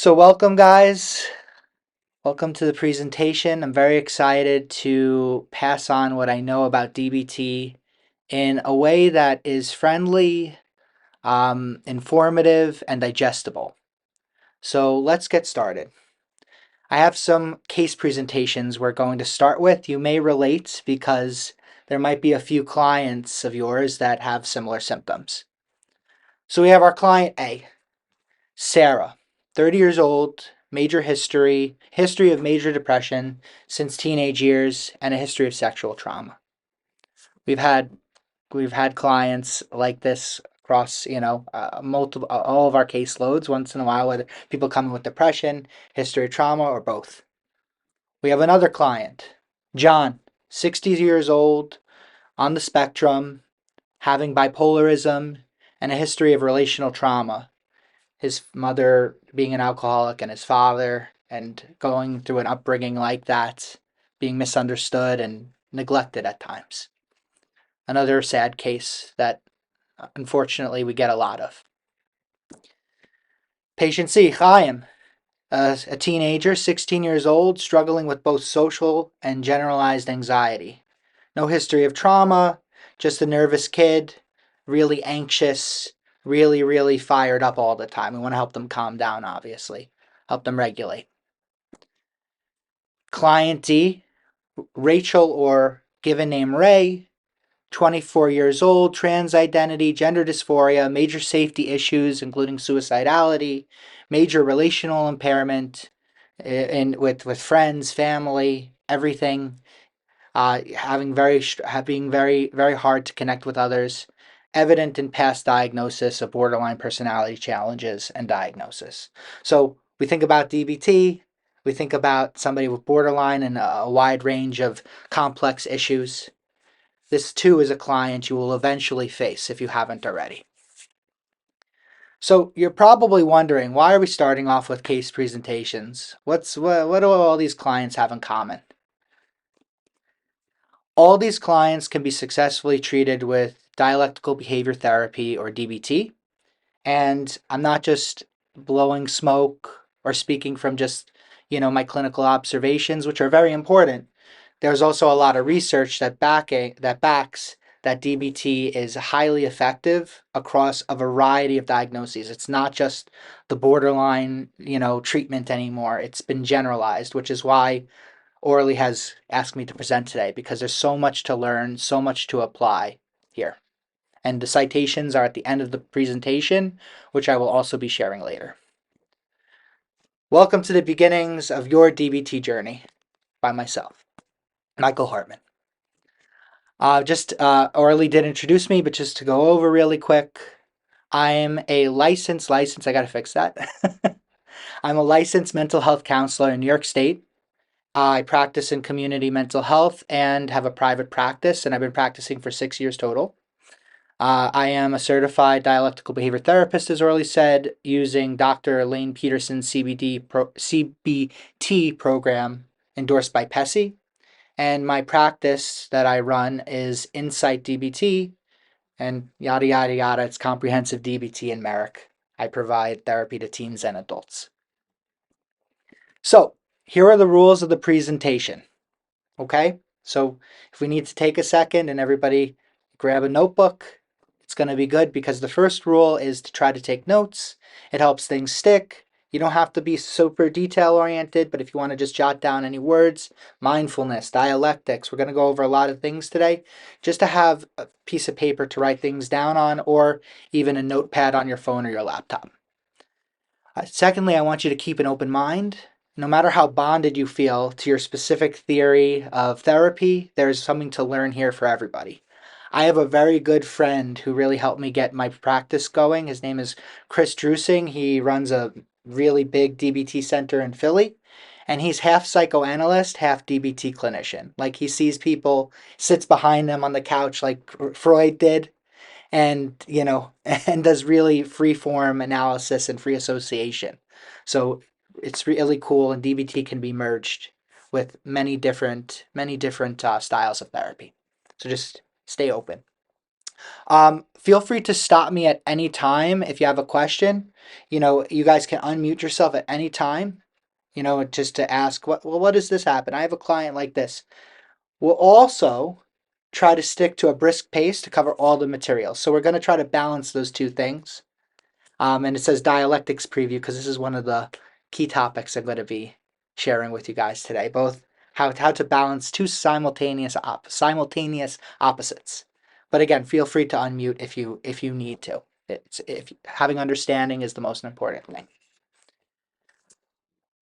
So welcome guys. Welcome to the presentation. I'm very excited to pass on what I know about DBT in a way that is friendly, informative, and digestible. So let's get started. I have some case presentations we're going to start with. You may relate because there might be a few clients of yours that have similar symptoms. So we have our client A, Sarah, 30 years old, major history of major depression since teenage years, and a history of sexual trauma. We've had clients like this across, multiple all of our caseloads. Once in a while, whether people come in with depression, history of trauma, or both. We have another client, John, 60 years old, on the spectrum, having bipolarism, and a history of relational trauma. His mother being an alcoholic and his father, and going through an upbringing like that, being misunderstood and neglected at times. Another sad case that unfortunately we get a lot of. Patient C, Chaim, a teenager, 16 years old, struggling with both social and generalized anxiety. No history of trauma, just a nervous kid, really anxious, really fired up all the time. We want to help them calm down, obviously, help them regulate. Client D, Rachel, or given name Ray, 24 years old, trans identity, gender dysphoria, major safety issues, including suicidality, major relational impairment with friends, family, everything. Having very hard to connect with others, evident in past diagnosis of borderline personality challenges and diagnosis. So we think about DBT, we think about somebody with borderline and a wide range of complex issues. This too is a client you will eventually face if you haven't already. So you're probably wondering, why are we starting off with case presentations? What do all these clients have in common? All these clients can be successfully treated with dialectical behavior therapy, or DBT. And I'm not just blowing smoke or speaking from just, my clinical observations, which are very important. There's also a lot of research that backs that DBT is highly effective across a variety of diagnoses. It's not just the borderline, treatment anymore. It's been generalized, which is why Orly has asked me to present today, because there's so much to learn, so much to apply here. And the citations are at the end of the presentation, which I will also be sharing later. Welcome to the beginnings of your DBT journey by myself, Michael Hartman. Orly did introduce me, but just to go over really quick, I'm a licensed, I gotta fix that. I'm a licensed mental health counselor in New York State. I practice in community mental health and have a private practice, and I've been practicing for 6 years total. I am a certified dialectical behavior therapist, as Orly said, using Dr. Elaine Peterson's CBT program endorsed by PC. And my practice that I run is Insight DBT, and yada, yada, yada. It's comprehensive DBT and Merrick. I provide therapy to teens and adults. So here are the rules of the presentation. Okay, so if we need to take a second and everybody grab a notebook, it's going to be good, because the first rule is to try to take notes. It helps things stick. You don't have to be super detail oriented, but if you want to just jot down any words, mindfulness, dialectics, we're going to go over a lot of things today, just to have a piece of paper to write things down on, or even a notepad on your phone or your laptop. Secondly, I want you to keep an open mind. No matter how bonded you feel to your specific theory of therapy, there's something to learn here for everybody. I have a very good friend who really helped me get my practice going. His name is Chris Drusing. He runs a really big DBT center in Philly, and he's half psychoanalyst, half DBT clinician. Like, he sees people, sits behind them on the couch like Freud did, and and does really free form analysis and free association. So it's really cool, and DBT can be merged with many different styles of therapy. So just stay open. Feel free to stop me at any time if you have a question. You guys can unmute yourself at any time, just to ask, what does this happen? I have a client like this. We'll also try to stick to a brisk pace to cover all the materials. So we're going to try to balance those two things. And it says dialectics preview because this is one of the key topics I'm going to be sharing with you guys today. Both how to balance two simultaneous opposites. But again, feel free to unmute if you need to. If having understanding is the most important thing.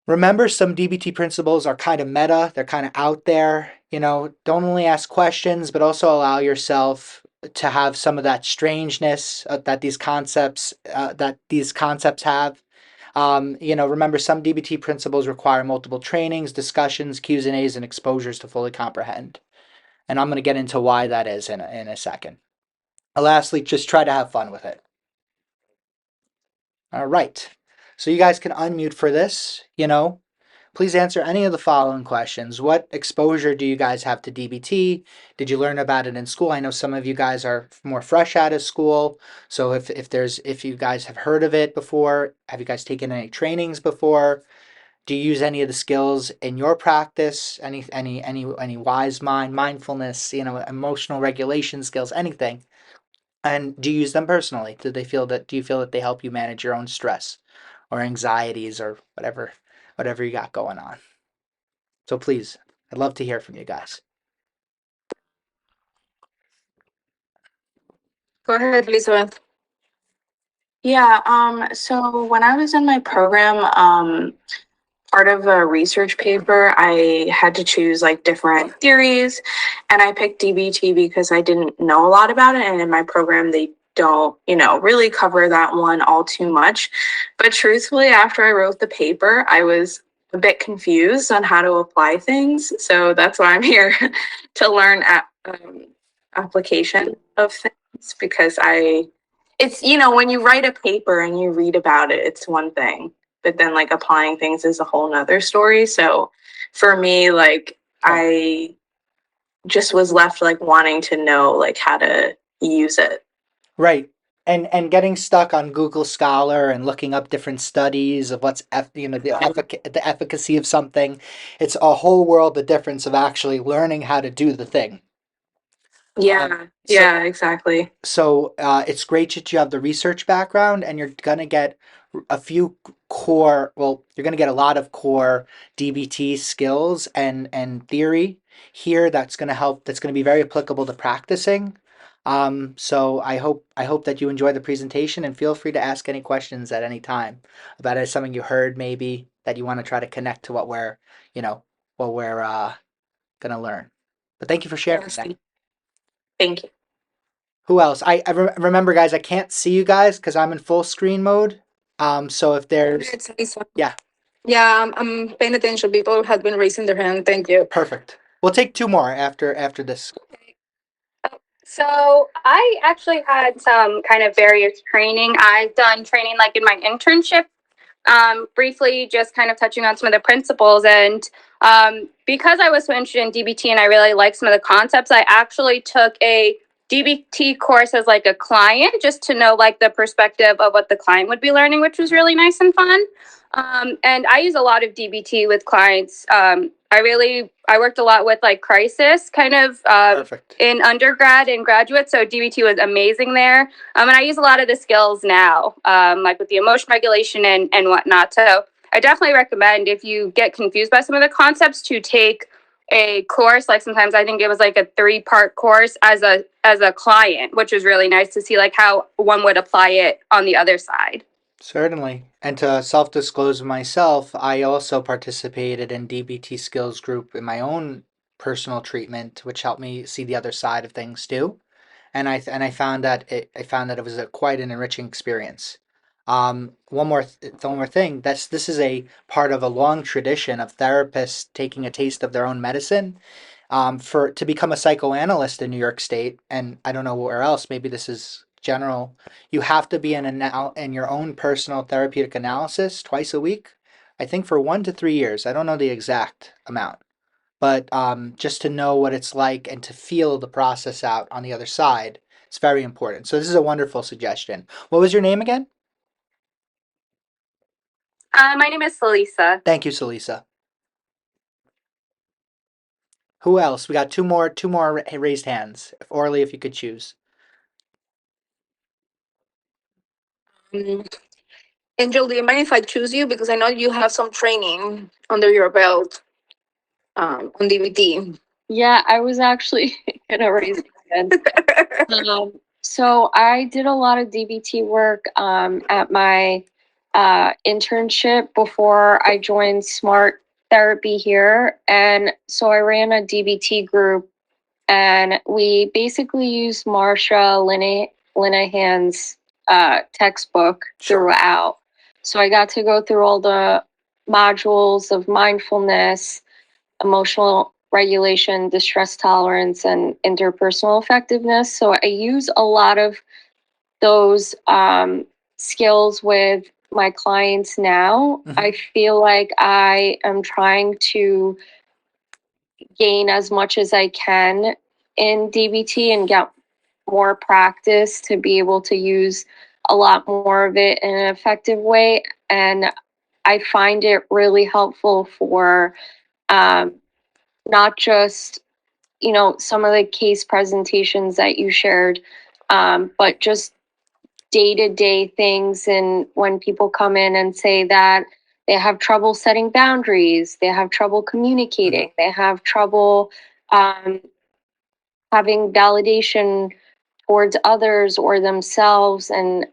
Remember, some DBT principles are kind of meta. They're kind of out there. Don't only ask questions, but also allow yourself to have some of that strangeness that these concepts have. Remember, some DBT principles require multiple trainings, discussions, Q's and A's, and exposures to fully comprehend. And I'm going to get into why that is in a second. Lastly, just try to have fun with it. All right. So you guys can unmute for this. Please answer any of the following questions. What exposure do you guys have to DBT? Did you learn about it in school? I know some of you guys are more fresh out of school. So if you guys have heard of it before, have you guys taken any trainings before? Do you use any of the skills in your practice? Any wise mind, mindfulness, emotional regulation skills, anything? And do you use them personally? Do you feel that they help you manage your own stress or anxieties or whatever you got going on? So please, I'd love to hear from you guys. Go ahead, Elizabeth. Yeah, so when I was in my program, part of a research paper, I had to choose like different theories, and I picked DBT because I didn't know a lot about it, and in my program they don't, really cover that one all too much. But truthfully, after I wrote the paper, I was a bit confused on how to apply things. So that's why I'm here to learn application of things because it's, when you write a paper and you read about it, it's one thing, but then like applying things is a whole nother story. So for me, like I just was left like wanting to know like how to use it. Right. And getting stuck on Google Scholar and looking up different studies of the efficacy of something, it's a whole world of difference of actually learning how to do the thing. Yeah, yeah, exactly. So it's great that you have the research background and you're going to get a few you're going to get a lot of core DBT skills and theory here that's going to be very applicable to practicing. So I hope that you enjoy the presentation and feel free to ask any questions at any time about it, something you heard maybe that you want to try to connect to what we're going to learn. But thank you for sharing that. Thank you. Who else? Remember, guys, I can't see you guys because I'm in full screen mode. So if there's It's Lisa. yeah, Yeah, I'm paying attention. People have been raising their hand. Thank you. perfect. We'll take two more after this. So I actually had some kind of various training. I've done training like in my internship, briefly just kind of touching on some of the principles. And because I was so interested in DBT and I really like some of the concepts, I actually took a DBT course as like a client just to know like the perspective of what the client would be learning, which was really nice and fun. And I use a lot of DBT with clients. I worked a lot with like crisis kind of Perfect. in undergrad and graduate. So DBT was amazing there. And I use a lot of the skills now, like with the emotion regulation and whatnot. So I definitely recommend if you get confused by some of the concepts to take a course. Like sometimes I think it was like a 3-part course as a client, which was really nice to see like how one would apply it on the other side. Certainly. And to self-disclose myself, I also participated in DBT skills group in my own personal treatment, which helped me see the other side of things too. And I found that it was quite an enriching experience. One more thing. This is a part of a long tradition of therapists taking a taste of their own medicine. For to become a psychoanalyst in New York State, and I don't know where else. Maybe this is general. You have to be in your own personal therapeutic analysis twice a week. I think for 1 to 3 years. I don't know the exact amount, but just to know what it's like and to feel the process out on the other side, It's very important. So this is a wonderful suggestion. What was your name again? My name is Salisa. Thank you, Salisa. Who else? We got two more raised hands. Orly, if you could choose. Angel, do you mind if I choose you? Because I know you have some training under your belt on DBT. Yeah, I was actually gonna raise my hand. So I did a lot of DBT work at my internship before I joined Smart Therapy here, and so I ran a DBT group, and we basically used Marsha Linehan's textbook Sure. throughout. So I got to go through all the modules of mindfulness, emotional regulation, distress tolerance, and interpersonal effectiveness. So I use a lot of those skills with my clients now. Mhm. I feel like I am trying to gain as much as I can in DBT and get more practice to be able to use a lot more of it in an effective way. And I find it really helpful for not just, some of the case presentations that you shared, but just day-to-day things. And when people come in and say that they have trouble setting boundaries, they have trouble communicating, they have trouble um, having validation towards others or themselves. And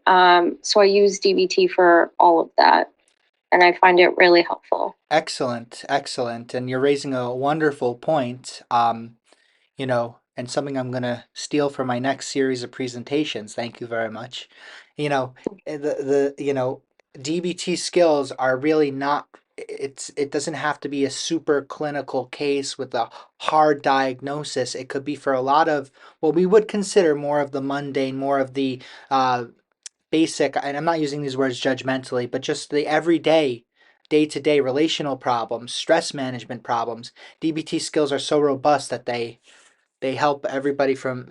so I use DBT for all of that, and I find it really helpful. Excellent, excellent. And you're raising a wonderful point. And something I'm going to steal for my next series of presentations. Thank you very much. The DBT skills are really not, it doesn't have to be a super clinical case with a hard diagnosis. It could be for a lot of what we would consider more of the mundane, more of the basic, and I'm not using these words judgmentally, but just the everyday, day-to-day relational problems, stress management problems. DBT skills are so robust that they help everybody from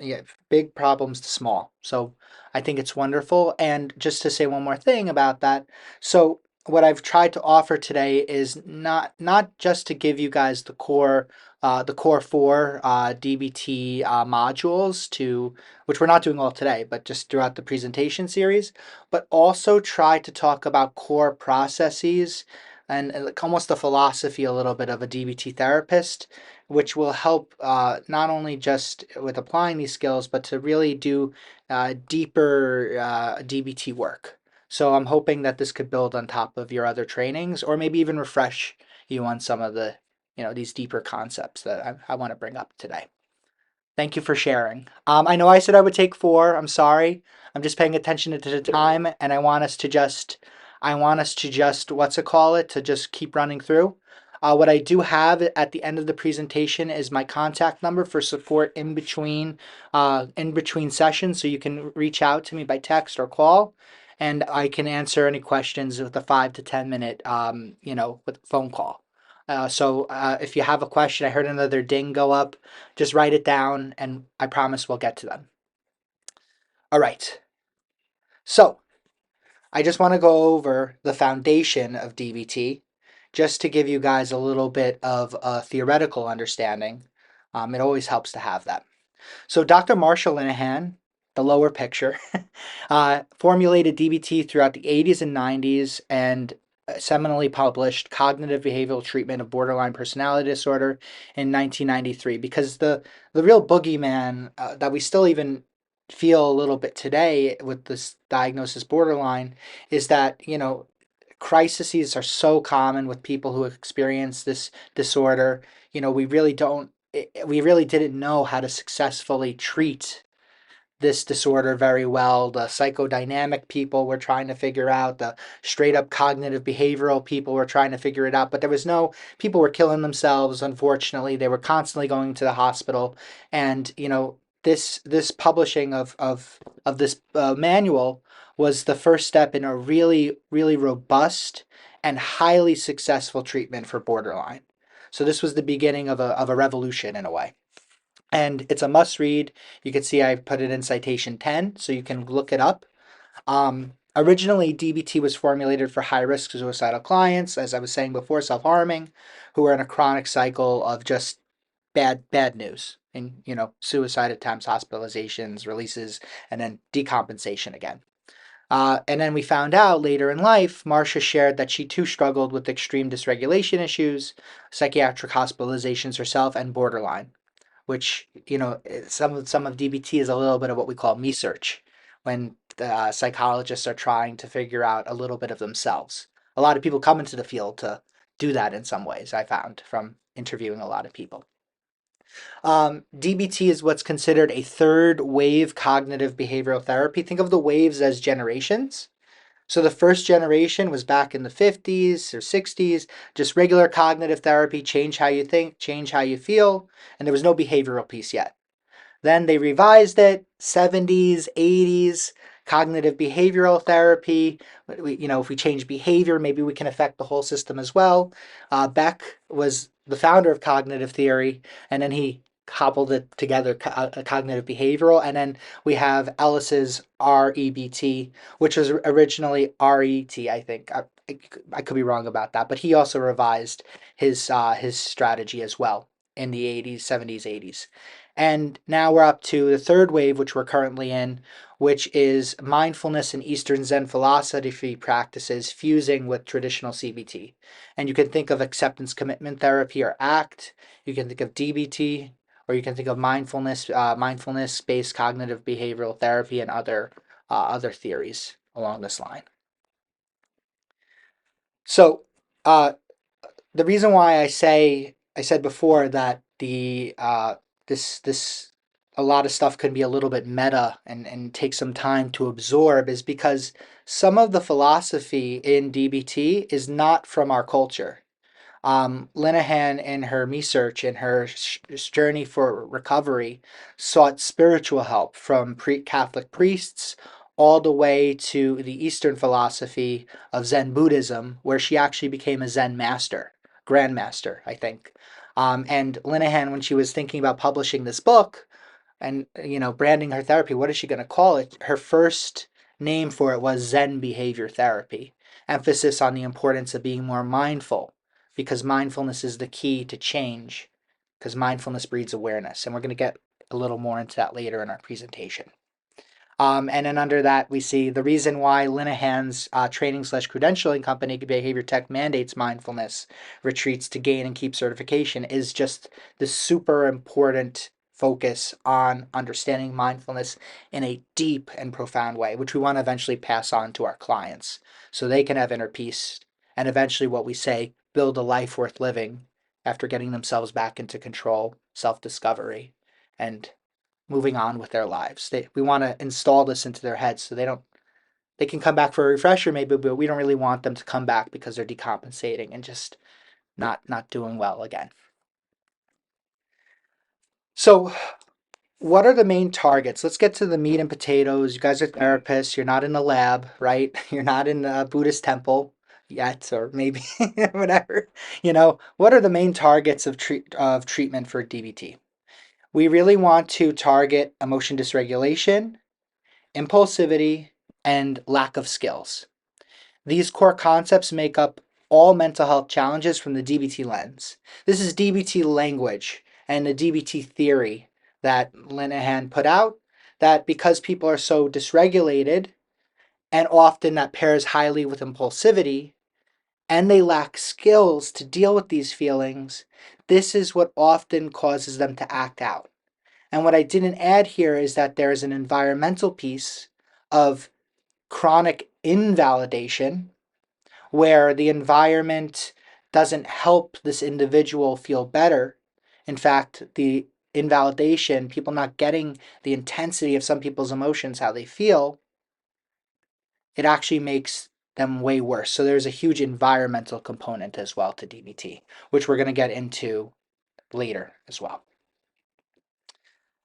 big problems to small. So I think it's wonderful. And just to say one more thing about that, so what I've tried to offer today is not just to give you guys the core four DBT modules to which we're not doing all today, but just throughout the presentation series, but also try to talk about core processes and like almost the philosophy a little bit of a DBT therapist, which will help not only just with applying these skills, but to really do deeper DBT work. So I'm hoping that this could build on top of your other trainings, or maybe even refresh you on some of the, these deeper concepts that I want to bring up today. Thank you for sharing. I know I said I would take four. I'm sorry. I'm just paying attention to the time, and I want us to just, what's it call it, to just keep running through. What I do have at the end of the presentation is my contact number for support in between sessions, so you can reach out to me by text or call, and I can answer any questions with a 5 to 10 minute, with phone call. So if you have a question, I heard another ding go up, just write it down and I promise we'll get to them. All right. So I just want to go over the foundation of DBT just to give you guys a little bit of a theoretical understanding. It always helps to have that. So Dr. Marsha Linehan, the lower picture, formulated DBT throughout the 80s and 90s and seminally published Cognitive Behavioral Treatment of Borderline Personality Disorder in 1993. Because the real boogeyman that we still even feel a little bit today with this diagnosis borderline is that, crises are so common with people who experience this disorder. We really didn't know how to successfully treat this disorder very well. The psychodynamic people were trying to figure out, the straight up cognitive behavioral people were trying to figure it out, but people were killing themselves, unfortunately. They were constantly going to the hospital. And, this publishing of this manual was the first step in a really, really robust and highly successful treatment for borderline. So this was the beginning of a revolution in a way. And it's a must read. You can see I put it in citation 10, so you can look it up. Originally, DBT was formulated for high-risk suicidal clients, as I was saying before, self-harming, who are in a chronic cycle of just bad news, and suicide attempts, hospitalizations, releases, and then decompensation again. And then we found out later in life, Marcia shared that she too struggled with extreme dysregulation issues, psychiatric hospitalizations herself, and borderline, which, some of DBT is a little bit of what we call me search, when the psychologists are trying to figure out a little bit of themselves. A lot of people come into the field to do that in some ways, I found from interviewing a lot of people. DBT is what's considered a third wave cognitive behavioral therapy. Think of the waves as generations. So the first generation was back in the 50s or 60s, just regular cognitive therapy, change how you think, change how you feel, and there was no behavioral piece yet. Then they revised it, 70s, 80s, cognitive behavioral therapy. If we change behavior, maybe we can affect the whole system as well. Beck was the founder of cognitive theory, and then he cobbled it together, cognitive behavioral. And then we have Ellis's REBT, which was originally RET, I think. I could be wrong about that, but he also revised his strategy as well in the 80s, 70s, 80s. And now we're up to the third wave, which we're currently in, which is mindfulness and Eastern Zen philosophy practices fusing with traditional CBT. And you can think of acceptance commitment therapy or ACT. You can think of DBT, or you can think of mindfulness-based cognitive behavioral therapy, and other theories along this line. So the reason why I said before that this a lot of stuff can be a little bit meta and take some time to absorb is because some of the philosophy in DBT is not from our culture. Linehan, in her research, in her journey for recovery, sought spiritual help from Catholic priests all the way to the Eastern philosophy of Zen Buddhism, where she actually became a Zen master, grandmaster, I think. And Linehan, when she was thinking about publishing this book and branding her therapy, what is she going to call it? Her first name for it was Zen behavior therapy, emphasis on the importance of being more mindful, because mindfulness is the key to change, because mindfulness breeds awareness. And we're going to get a little more into that later in our presentation. And then under that, we see the reason why Linehan's training/credentialing company, Behavior Tech, mandates mindfulness retreats to gain and keep certification is just the super important focus on understanding mindfulness in a deep and profound way, which we want to eventually pass on to our clients so they can have inner peace and eventually, what we say, build a life worth living after getting themselves back into control, self-discovery, and moving on with their lives. We want to install this into their heads so they can come back for a refresher maybe, but we don't really want them to come back because they're decompensating and just not doing well again. So what are the main targets? Let's get to the meat and potatoes. You guys are therapists. You're not in the lab, right? You're not in a Buddhist temple yet, or maybe whatever. What are the main targets of treatment for DBT? We really want to target emotion dysregulation, impulsivity, and lack of skills. These core concepts make up all mental health challenges from the DBT lens. This is DBT language and the DBT theory that Linehan put out, that because people are so dysregulated, and often that pairs highly with impulsivity, and they lack skills to deal with these feelings, this is what often causes them to act out. And what I didn't add here is that there is an environmental piece of chronic invalidation where the environment doesn't help this individual feel better. In fact, the invalidation, people not getting the intensity of some people's emotions, how they feel, it actually makes them way worse. So there's a huge environmental component as well to DBT, which we're going to get into later as well.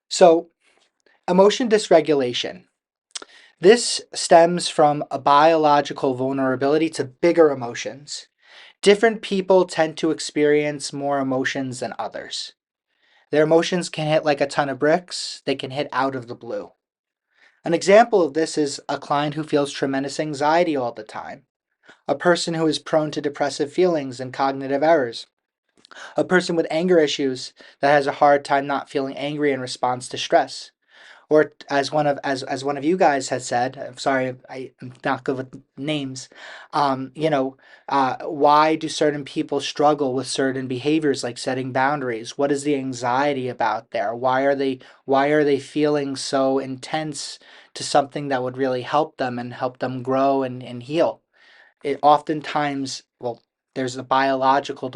So emotion dysregulation. This stems from a biological vulnerability to bigger emotions. Different people tend to experience more emotions than others. Their emotions can hit like a ton of bricks. They can hit out of the blue. An example of this is a client who feels tremendous anxiety all the time, a person who is prone to depressive feelings and cognitive errors, a person with anger issues that has a hard time not feeling angry in response to stress. Or as one of you guys has said, I'm sorry, I'm not good with names. Why do certain people struggle with certain behaviors like setting boundaries? What is the anxiety about there? Why are they feeling so intense to something that would really help them and help them grow and heal? It oftentimes, well, there's a biological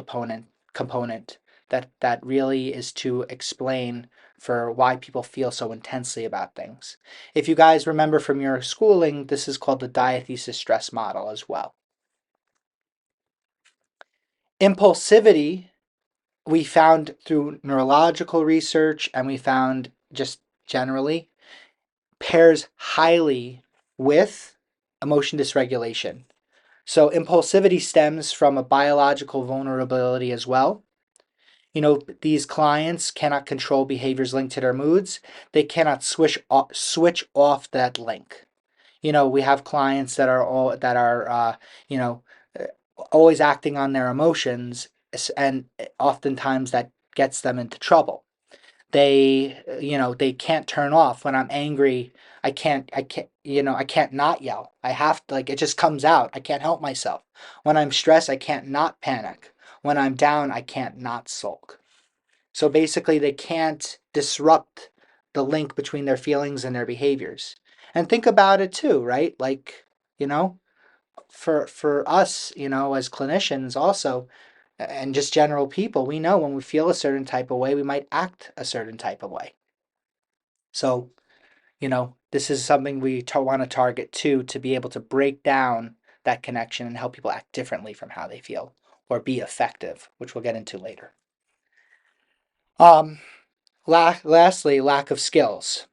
component that really is to explain for why people feel so intensely about things. If you guys remember from your schooling, this is called the diathesis stress model as well. Impulsivity, we found through neurological research and we found just generally, pairs highly with emotion dysregulation. So impulsivity stems from a biological vulnerability as well. These clients cannot control behaviors linked to their moods. They cannot switch off that link. We have clients that are always acting on their emotions, and oftentimes that gets them into trouble. They can't turn off. When I'm angry, I can't not yell. I have to, like, it just comes out. I can't help myself. When I'm stressed, I can't not panic. When I'm down, I can't not sulk. So basically, they can't disrupt the link between their feelings and their behaviors. And think about it too, right? Like, for us, as clinicians also, and just general people, we know when we feel a certain type of way, we might act a certain type of way. So, this is something we want to target too, to be able to break down that connection and help people act differently from how they feel or be effective, which we'll get into later. Lastly, lack of skills.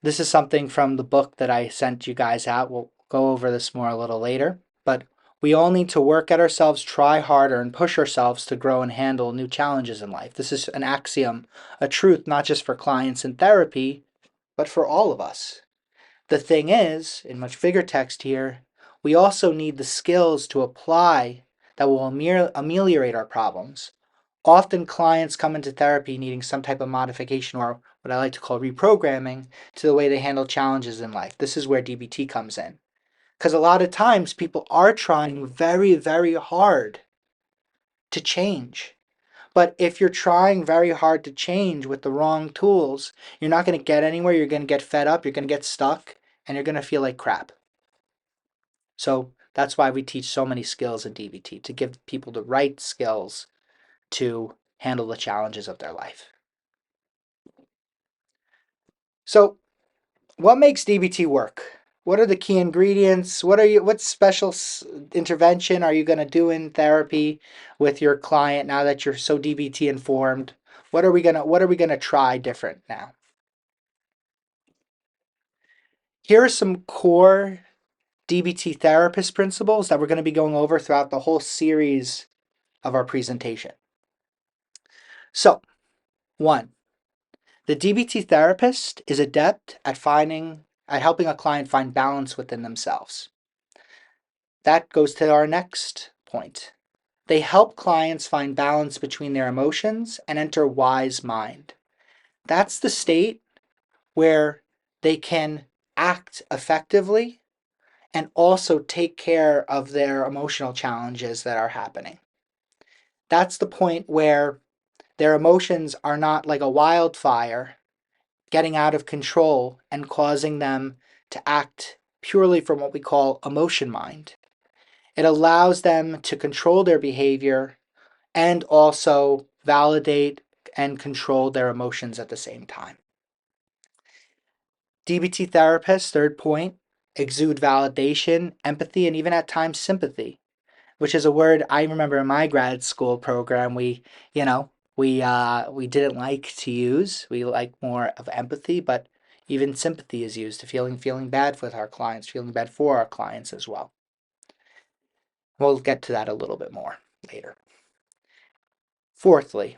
This is something from the book that I sent you guys out. We'll go over this more a little later, but we all need to work at ourselves, try harder, and push ourselves to grow and handle new challenges in life. This is an axiom, a truth, not just for clients in therapy, but for all of us. The thing is, in much bigger text here, we also need the skills to apply that will ameliorate our problems. Often clients come into therapy needing some type of modification, or what I like to call reprogramming, to the way they handle challenges in life. This is where DBT comes in. Because a lot of times people are trying very, very hard to change. But if you're trying very hard to change with the wrong tools, you're not going to get anywhere. You're going to get fed up. You're going to get stuck, and you're going to feel like crap. So that's why we teach so many skills in DBT, to give people the right skills to handle the challenges of their life. So, what makes DBT work? What are the key ingredients? What special intervention are you going to do in therapy with your client now that you're so DBT informed? What are we going to try different now? Here are some core DBT therapist principles that we're going to be going over throughout the whole series of our presentation. So, 1. The DBT therapist is adept at helping a client find balance within themselves. That goes to our next point. They help clients find balance between their emotions and enter wise mind. That's the state where they can act effectively and also take care of their emotional challenges that are happening. That's the point where their emotions are not like a wildfire getting out of control and causing them to act purely from what we call emotion mind. It allows them to control their behavior and also validate and control their emotions at the same time. DBT therapists, third point, exude validation, empathy, and even at times sympathy, which is a word I remember in my grad school program we didn't like to use. We like more of empathy, but even sympathy is used to feeling bad with our clients, feeling bad for our clients as well. We'll get to that a little bit more later. Fourthly,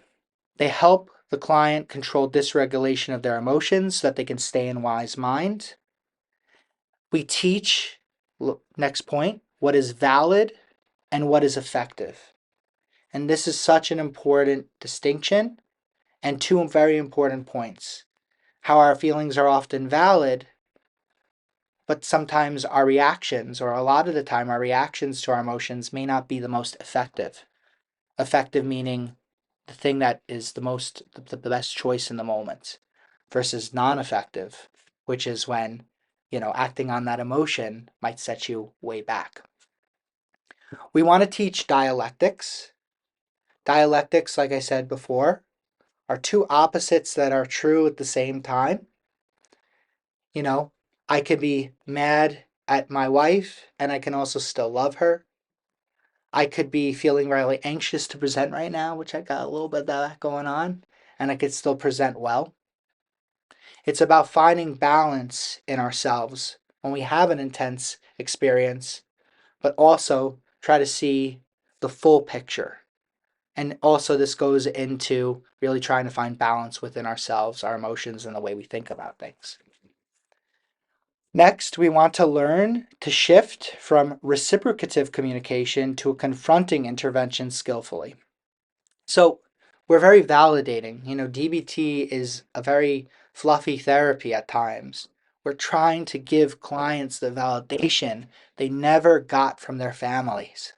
they help the client controlled dysregulation of their emotions so that they can stay in wise mind. We teach, next point, what is valid and what is effective. And this is such an important distinction and two very important points. How our feelings are often valid, but sometimes our reactions, or a lot of the time, our reactions to our emotions may not be the most effective. Effective meaning the thing that is the best choice in the moment, versus non-effective, which is when, acting on that emotion might set you way back. We want to teach dialectics. Dialectics, like I said before, are two opposites that are true at the same time. I could be mad at my wife and I can also still love her. I could be feeling really anxious to present right now, which I got a little bit of that going on, and I could still present well. It's about finding balance in ourselves when we have an intense experience, but also try to see the full picture. And also, this goes into really trying to find balance within ourselves, our emotions, and the way we think about things. Next, we want to learn to shift from reciprocative communication to a confronting intervention skillfully. So, we're very validating. DBT is a very fluffy therapy at times. We're trying to give clients the validation they never got from their families.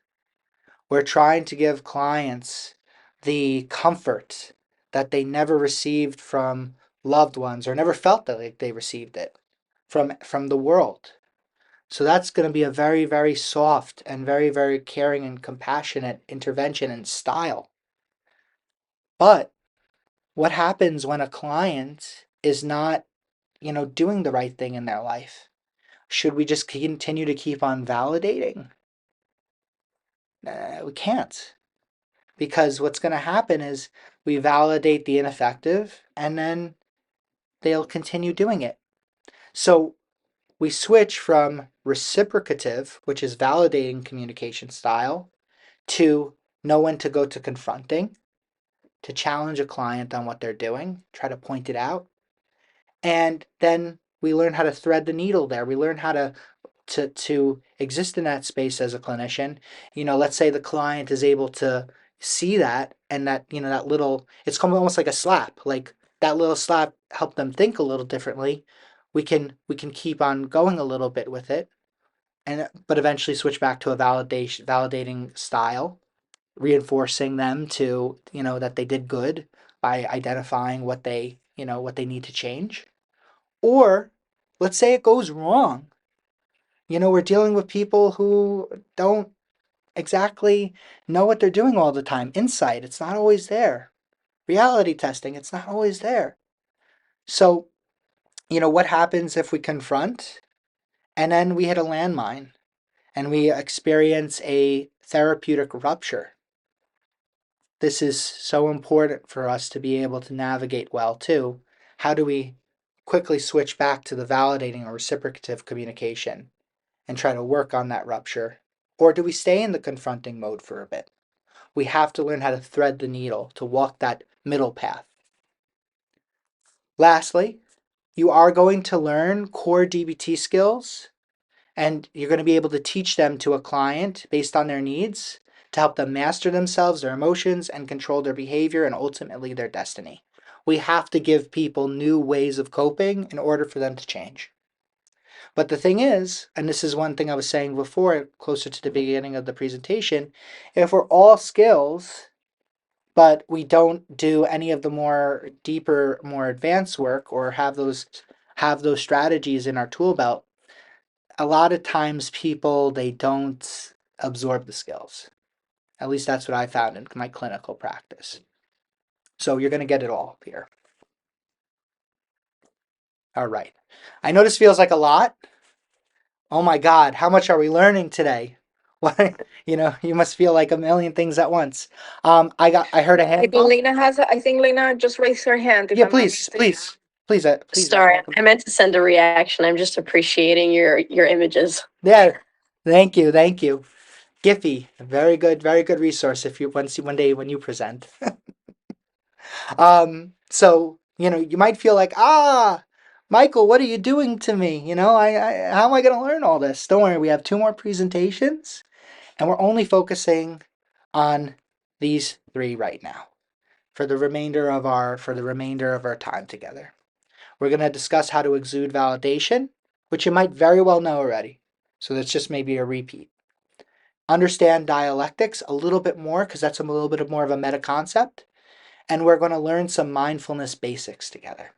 We're trying to give clients the comfort that they never received from loved ones or never felt that they received it from the world. So that's going to be a very, very soft and very, very caring and compassionate intervention and style. But what happens when a client is not, doing the right thing in their life? Should we just continue to keep on validating? We can't. Because what's going to happen is we validate the ineffective and then they'll continue doing it. So we switch from reciprocative, which is validating communication style, to know when to go to confronting, to challenge a client on what they're doing, try to point it out. And then we learn how to thread the needle there. We learn how to exist in that space as a clinician. Let's say the client is able to see that, and that, that little, it's almost like a slap, like that little slap helped them think a little differently. We can keep on going a little bit with it, but eventually switch back to a validating style, reinforcing them to, that they did good by identifying what they need to change. Or let's say it goes wrong. We're dealing with people who don't exactly know what they're doing all the time. Insight, it's not always there. Reality testing, it's not always there. So, what happens if we confront and then we hit a landmine and we experience a therapeutic rupture? This is so important for us to be able to navigate well too. How do we quickly switch back to the validating or reciprocative communication and try to work on that rupture? Or do we stay in the confronting mode for a bit? We have to learn how to thread the needle, to walk that middle path. Lastly, you are going to learn core DBT skills, and you're going to be able to teach them to a client based on their needs to help them master themselves, their emotions, and control their behavior and ultimately their destiny. We have to give people new ways of coping in order for them to change. But the thing is, and this is one thing I was saying before, closer to the beginning of the presentation, if we're all skills, but we don't do any of the more deeper, more advanced work or have those strategies in our tool belt, a lot of times people, they don't absorb the skills. At least that's what I found in my clinical practice. So you're going to get it all here. All right. I know this feels like a lot. Oh my God, how much are we learning today? What, you must feel like a million things at once. I heard a hand. I think Lena just raised her hand. Yeah, please. Sorry, I meant to send a reaction. I'm just appreciating your images. Yeah, thank you. Giphy, very good resource if you one day when you present. So, you might feel like, Michael, what are you doing to me? How am I going to learn all this? Don't worry, we have 2 more presentations, and we're only focusing on these 3 right now for the remainder of our time together. We're going to discuss how to exude validation, which you might very well know already. So that's just maybe a repeat. Understand dialectics a little bit more because that's a little bit more of a meta concept. And we're going to learn some mindfulness basics together.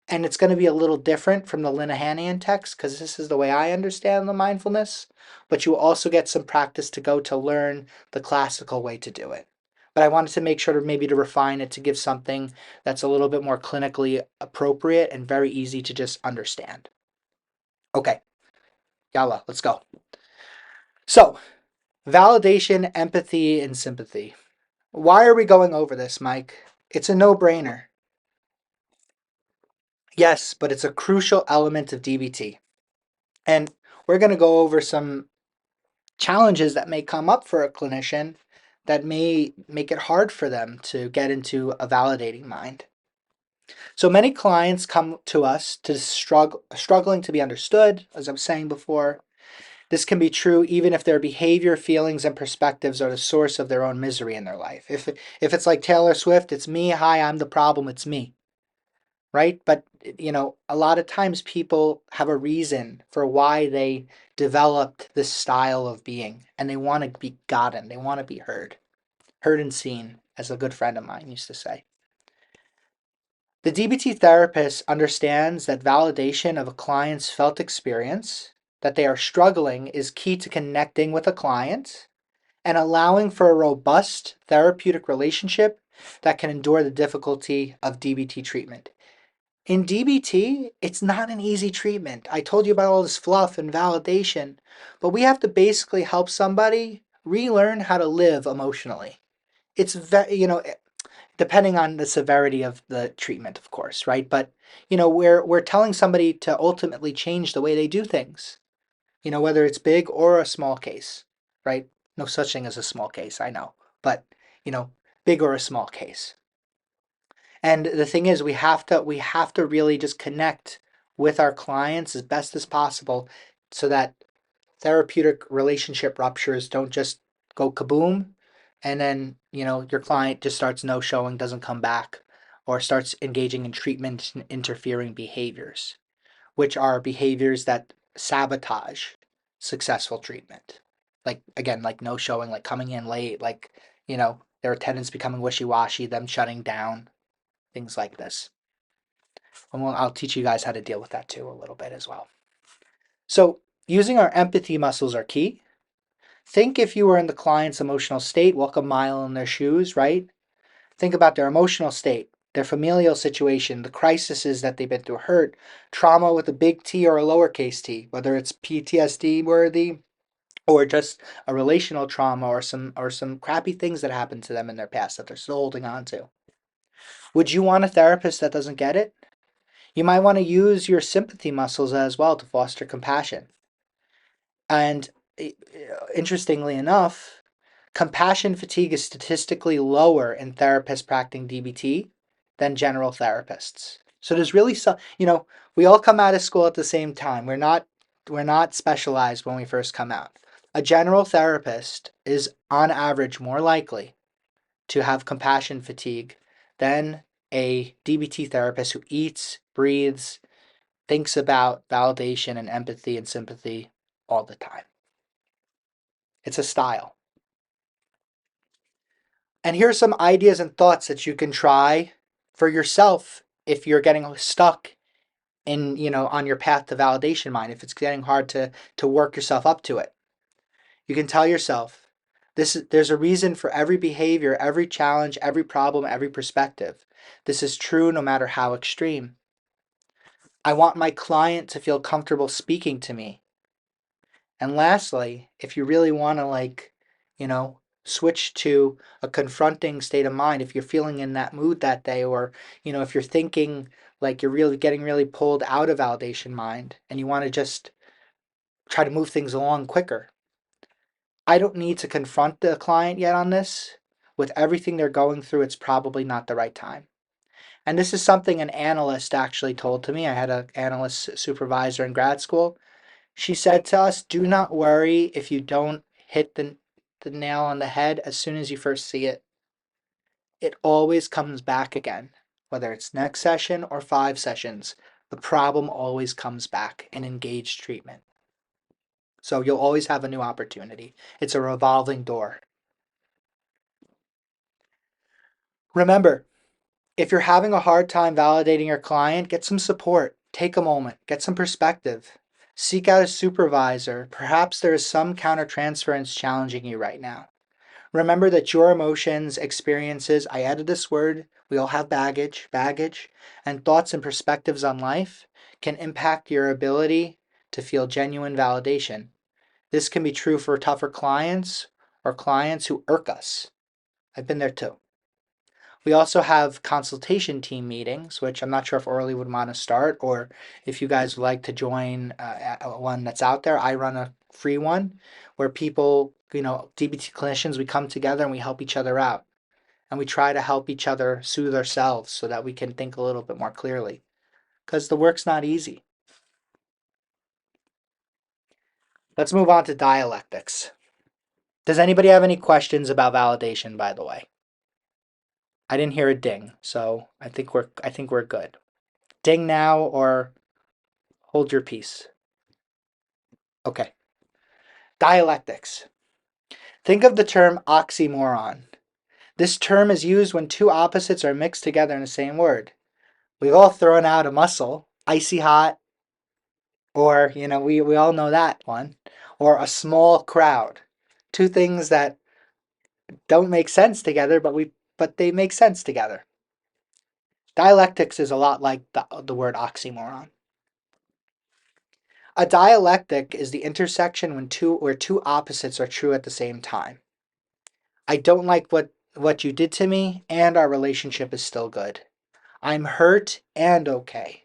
And it's going to be a little different from the Linahanian text because this is the way I understand the mindfulness. But you will also get some practice to learn the classical way to do it. But I wanted to make sure to refine it to give something that's a little bit more clinically appropriate and very easy to just understand. Okay, yalla, let's go. So, validation, empathy, and sympathy. Why are we going over this, Mike? It's a no-brainer. Yes, but it's a crucial element of DBT. And we're going to go over some challenges that may come up for a clinician that may make it hard for them to get into a validating mind. So many clients come to us to struggling to be understood, as I was saying before. This can be true even if their behavior, feelings, and perspectives are the source of their own misery in their life. If it's like Taylor Swift, it's me, hi, I'm the problem, it's me. Right? But a lot of times people have a reason for why they developed this style of being, and they want to be gotten, they want to be heard and seen, as a good friend of mine used to say. The DBT therapist understands that validation of a client's felt experience, that they are struggling, is key to connecting with a client and allowing for a robust therapeutic relationship that can endure the difficulty of DBT treatment. In DBT, it's not an easy treatment. I told you about all this fluff and validation, but we have to basically help somebody relearn how to live emotionally. It's depending on the severity of the treatment, of course, right? But we're telling somebody to ultimately change the way they do things. Whether it's big or a small case, right? No such thing as a small case, I know, but big or a small case. And the thing is, we have to really just connect with our clients as best as possible so that therapeutic relationship ruptures don't just go kaboom and then your client just starts no showing, doesn't come back, or starts engaging in treatment interfering behaviors, which are behaviors that sabotage successful treatment. Like, again, like no showing, like coming in late, like their attendance becoming wishy-washy, them shutting down, things like this. And I'll teach you guys how to deal with that too a little bit as well. So using our empathy muscles are key. Think if you were in the client's emotional state, walk a mile in their shoes, right? Think about their emotional state, their familial situation, the crises that they've been through, hurt, trauma with a big T or a lowercase t, whether it's PTSD worthy or just a relational trauma or some crappy things that happened to them in their past that they're still holding on to. Would you want a therapist that doesn't get it? You might want to use your sympathy muscles as well to foster compassion. And interestingly enough, compassion fatigue is statistically lower in therapists practicing DBT than general therapists. So there's really some, we all come out of school at the same time. We're not specialized when we first come out. A general therapist is on average more likely to have compassion fatigue than a DBT therapist who eats, breathes, thinks about validation and empathy and sympathy all the time. It's a style. And here's some ideas and thoughts that you can try for yourself if you're getting stuck in, on your path to validation mind, if it's getting hard to work yourself up to it. You can tell yourself, there's a reason for every behavior, every challenge, every problem, every perspective. This is true no matter how extreme. I want my client to feel comfortable speaking to me. And lastly, if you really want to switch to a confronting state of mind, if you're feeling in that mood that day, or, if you're thinking like you're really getting really pulled out of validation mind and you want to just try to move things along quicker. I don't need to confront the client yet on this, with everything they're going through, it's probably not the right time. And this is something an analyst actually told to me. I had an analyst supervisor in grad school. She said to us, do not worry if you don't hit the nail on the head as soon as you first see it. It always comes back again, whether it's next session or 5 sessions. The problem always comes back in engaged treatment. So you'll always have a new opportunity. It's a revolving door. Remember, if you're having a hard time validating your client, get some support. Take a moment, get some perspective. Seek out a supervisor. Perhaps there is some countertransference challenging you right now. Remember that your emotions, experiences, I added this word, we all have baggage, and thoughts and perspectives on life can impact your ability to feel genuine validation. This can be true for tougher clients or clients who irk us. I've been there too. We also have consultation team meetings, which I'm not sure if Orly would want to start, or if you guys would like to join one that's out there. I run a free one where people, DBT clinicians, we come together and we help each other out. And we try to help each other soothe ourselves so that we can think a little bit more clearly. Because the work's not easy. Let's move on to dialectics. Does anybody have any questions about validation, by the way? I didn't hear a ding, so I think we're good. Ding now or hold your peace. Okay. Dialectics. Think of the term oxymoron. This term is used when two opposites are mixed together in the same word. We've all thrown out a muscle, icy hot, or, we all know that one, or a small crowd. Two things that don't make sense together, but they make sense together. Dialectics is a lot like the word oxymoron. A dialectic is the intersection where two opposites are true at the same time. I don't like what you did to me, and our relationship is still good. I'm hurt and okay.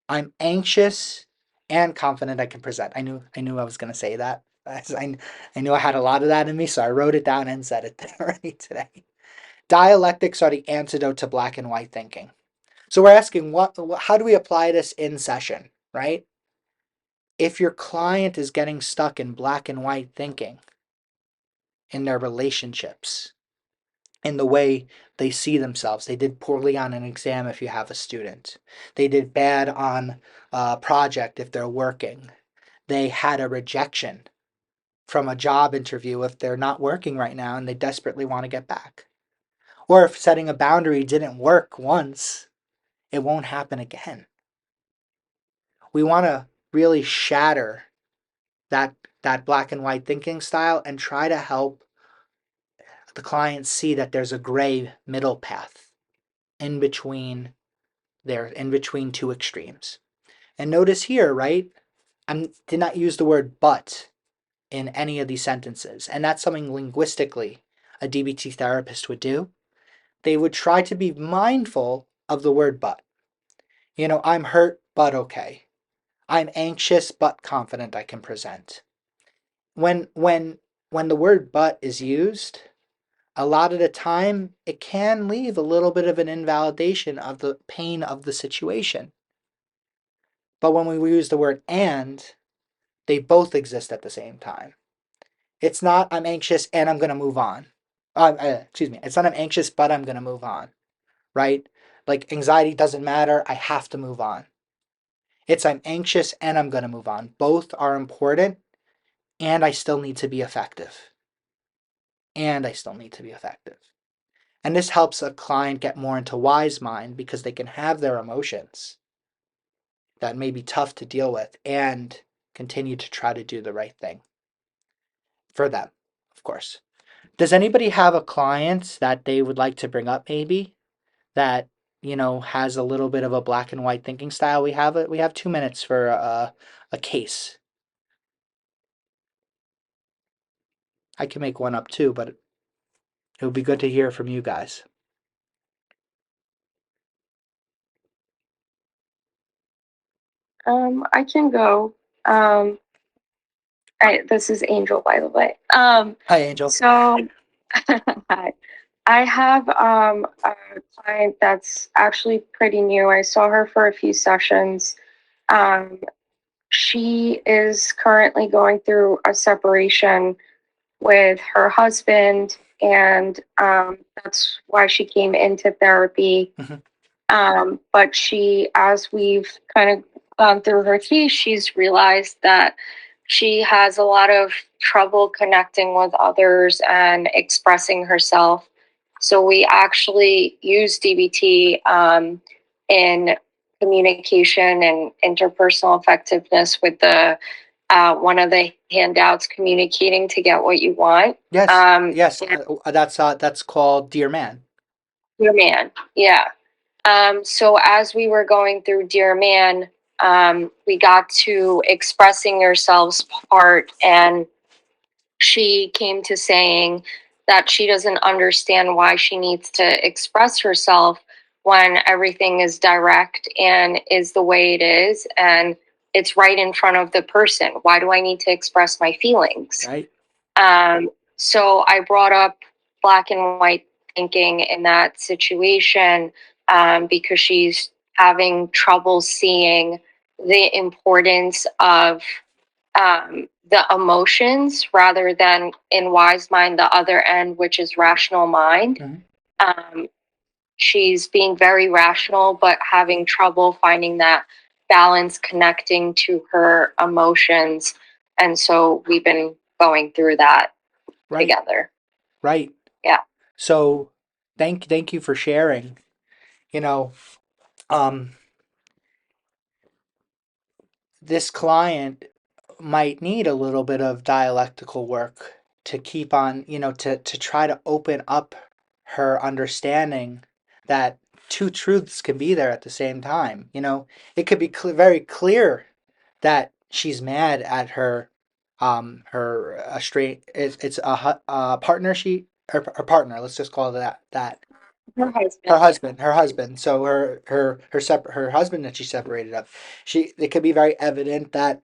I'm anxious and confident I can present. I knew I was going to say that. I knew I had a lot of that in me, so I wrote it down and said it already today. Dialectics are the antidote to black and white thinking. So we're asking, how do we apply this in session, right? If your client is getting stuck in black and white thinking in their relationships, in the way they see themselves, they did poorly on an exam if you have a student, they did bad on a project if they're working, they had a rejection from a job interview if they're not working right now and they desperately want to get back, or if setting a boundary didn't work once, it won't happen again. We want to really shatter that black and white thinking style and try to help the client see that there's a gray middle path in between two extremes. And notice here, right? I did not use the word but in any of these sentences. And that's something linguistically a DBT therapist would do. They would try to be mindful of the word but. I'm hurt but okay. I'm anxious but confident I can present. When the word but is used, a lot of the time it can leave a little bit of an invalidation of the pain of the situation. But when we use the word and, they both exist at the same time. It's not I'm anxious and I'm going to move on. It's not I'm anxious but I'm going to move on, right? Like anxiety doesn't matter, I have to move on. It's I'm anxious and I'm going to move on. Both are important, and I still need to be effective. And this helps a client get more into wise mind because they can have their emotions that may be tough to deal with and continue to try to do the right thing for them, of course. Does anybody have a client that they would like to bring up maybe that, has a little bit of a black and white thinking style? We have 2 minutes for a case. I can make one up too, but it would be good to hear from you guys. I can go. This is Angel, by the way. Hi, Angel. So, hi. I have a client that's actually pretty new. I saw her for a few sessions. Um, she is currently going through a separation with her husband, and that's why she came into therapy. Mhm. But she, as we've kind of gone through her case, she's realized that she has a lot of trouble connecting with others and expressing herself. So we actually use DBT in communication and interpersonal effectiveness with the one of the handouts, communicating to get what you want. Yes, yes, And that's called Dear Man. Dear Man, yeah. So as we were going through Dear Man, we got to expressing yourselves part, and she came to saying that she doesn't understand why she needs to express herself when everything is direct and is the way it is, and it's right in front of the person. Why do I need to express my feelings? Right, So I brought up black and white thinking in that situation, because she's having trouble seeing the importance of the emotions rather than in wise mind, the other end, which is rational mind. Mhm. Um, she's being very rational, but having trouble finding that balance connecting to her emotions. And so we've been going through that Right, together. right. Yeah. So thank you for sharing. You know, um, this client might need a little bit of dialectical work to keep on, to try to open up her understanding that two truths can be there at the same time. It could be very clear that she's mad at her straight it's a partner she her partner, let's just call it that Her husband. her husband. So her husband that she separated up. It could be very evident that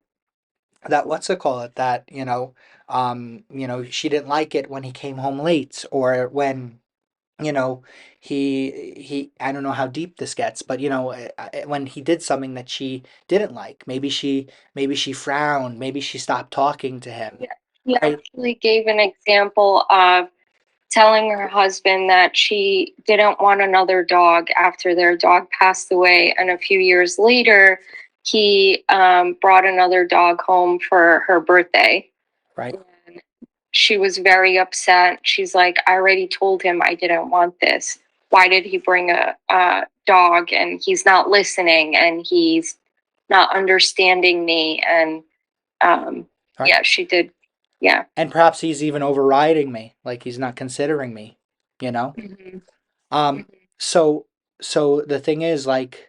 what's it call it that she didn't like it when he came home late, or when you know he I don't know how deep this gets, but when he did something that she didn't like. Maybe she frowned, maybe she stopped talking to him, Yeah. He right? actually gave an example of telling her husband that she didn't want another dog after their dog passed away. And a few years later, he brought another dog home for her birthday. Right. And she was very upset. She's like, I already told him I didn't want this. Why did he bring a dog, and he's not listening, and he's not understanding me? And Right. yeah, she did. Yeah. And perhaps he's even overriding me, like he's not considering me, you know Mm-hmm. um so so the thing is, like,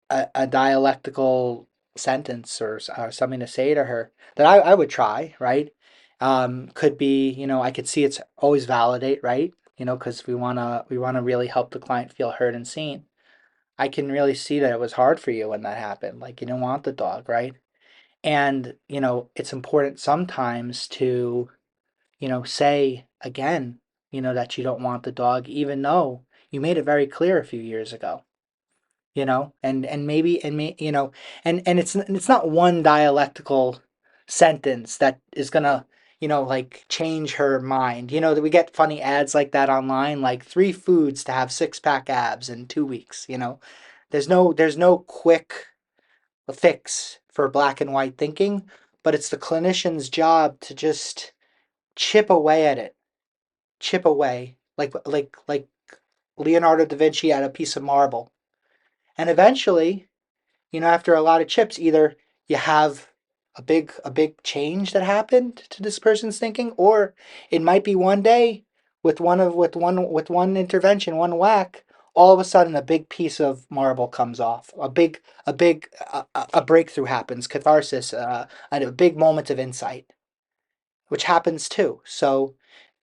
a dialectical sentence, or something to say to her that I would try, right? Could be, I could see it's always validate, right? Because we wanna really help the client feel heard and seen. I can really see that it was hard for you when that happened. Like, you didn't want the dog, right? And it's important sometimes to say again, that you don't want the dog, even though you made it very clear a few years ago. And maybe, and it's not one dialectical sentence that is gonna, like, change her mind. That we get funny ads like that online, like 3 foods to have 6-pack abs in 2 weeks. There's no quick fix for black and white thinking, but it's the clinician's job to just chip away at it, chip away, like Leonardo da Vinci at a piece of marble. And eventually, after a lot of chips, either you have a big change that happened to this person's thinking, or it might be one day with one intervention, one whack, all of a sudden a big piece of marble comes off. A breakthrough happens, catharsis, and a big moment of insight, which happens too. So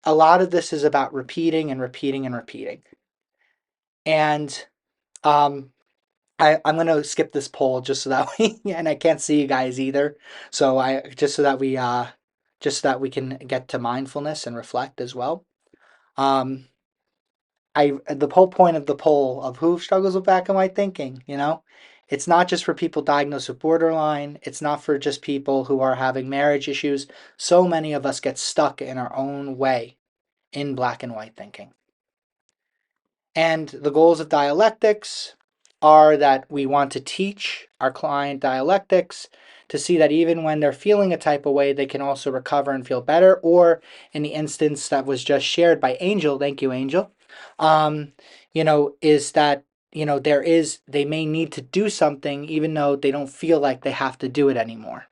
a lot of this is about repeating and repeating and repeating. And um, I'm gonna skip this poll just so that we and I can't see you guys either. So I just so that we can get to mindfulness and reflect as well. The whole point of the poll of who struggles with black and white thinking, it's not just for people diagnosed with borderline. It's not for just people who are having marriage issues. So many of us get stuck in our own way in black and white thinking. And the goals of dialectics are that we want to teach our client dialectics to see that even when they're feeling a type of way, they can also recover and feel better. Or in the instance that was just shared by Angel, thank you, Angel, is that, they may need to do something even though they don't feel like they have to do it anymore.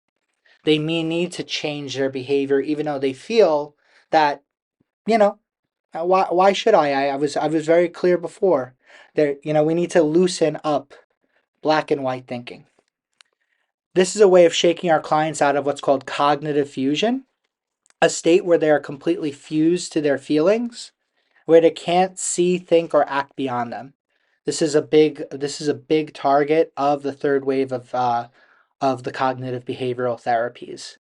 They may need to change their behavior even though they feel that, why should I? I was very clear before. We need to loosen up black and white thinking. This is a way of shaking our clients out of what's called cognitive fusion, a state where they are completely fused to their feelings, where they can't see, think, or act beyond them. This is a big target of the third wave of the cognitive behavioral therapies,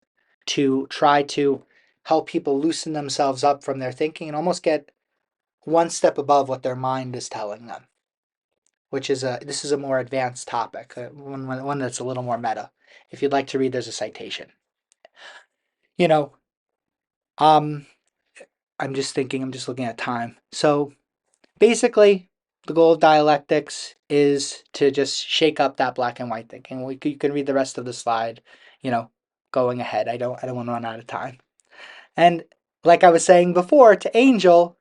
to try to help people loosen themselves up from their thinking and almost get one step above what their mind is telling them, this is a more advanced topic, one that's a little more meta. If you'd like to read, there's a citation. I'm just looking at time. So basically, the goal of dialectics is to just shake up that black and white thinking. You can read the rest of the slide, going ahead. I don't want to run out of time. And like I was saying before to Angel,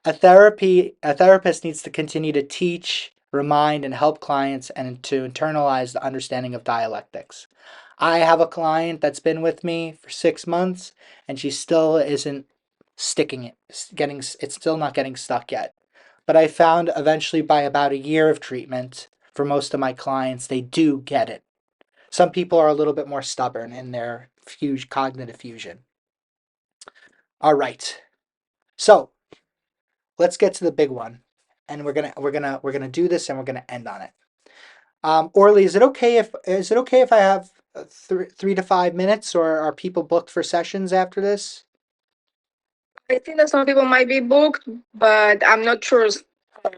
a therapist needs to continue to teach, remind, and help clients and to internalize the understanding of dialectics. I have a client that's been with me for 6 months and she still isn't sticking it, it's still not getting stuck yet. But I found eventually by about a year of treatment for most of my clients, they do get it. Some people are a little bit more stubborn in their cognitive fusion. All right. So, let's get to the big one, and we're gonna do this, and we're gonna end on it. Orly, is it okay if I have 3 to 5 minutes, or are people booked for sessions after this? I think that some people might be booked, but I'm not sure.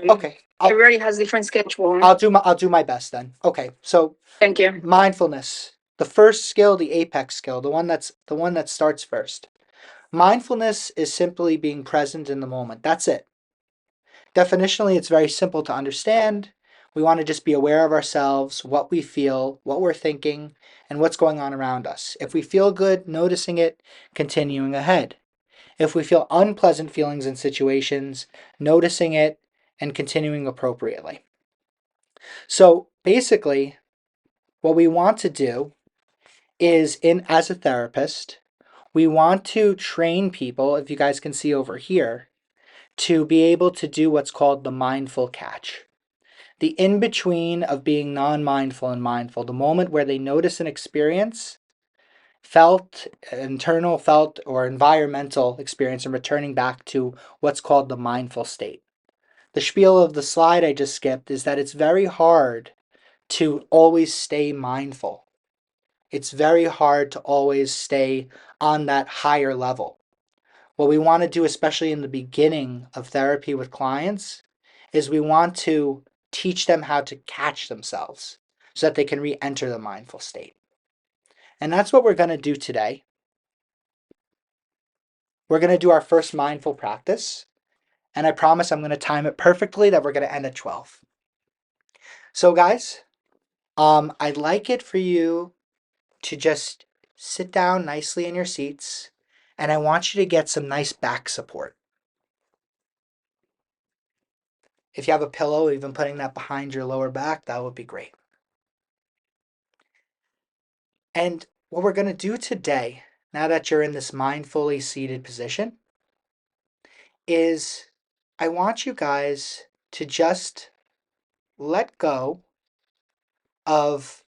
Okay, Everybody has different schedule. I'll do my best then. Okay, so Thank you. mindfulness, the first skill, the apex skill, the one that starts first. Mindfulness is simply being present in the moment. That's it. Definitionally, it's very simple to understand. We want to just be aware of ourselves, what we feel, what we're thinking, and what's going on around us. If we feel good, noticing it, continuing ahead. If we feel unpleasant feelings in situations, noticing it and continuing appropriately. So basically, what we want to do is, as a therapist, we want to train people, if you guys can see over here, to be able to do what's called the mindful catch. The in-between of being non-mindful and mindful, the moment where they notice an experience, internal felt or environmental experience, and returning back to what's called the mindful state. The spiel of the slide I just skipped is that it's very hard to always stay mindful. It's very hard to always stay on that higher level. What we want to do, especially in the beginning of therapy with clients, is we want to teach them how to catch themselves so that they can re-enter the mindful state. And that's what we're going to do today. We're going to do our first mindful practice. And I promise I'm going to time it perfectly that we're going to end at 12. So guys, I'd like it for you to just sit down nicely in your seats, and I want you to get some nice back support. If you have a pillow, even putting that behind your lower back, that would be great. And what we're going to do today, now that you're in this mindfully seated position, is I want you guys to just let go of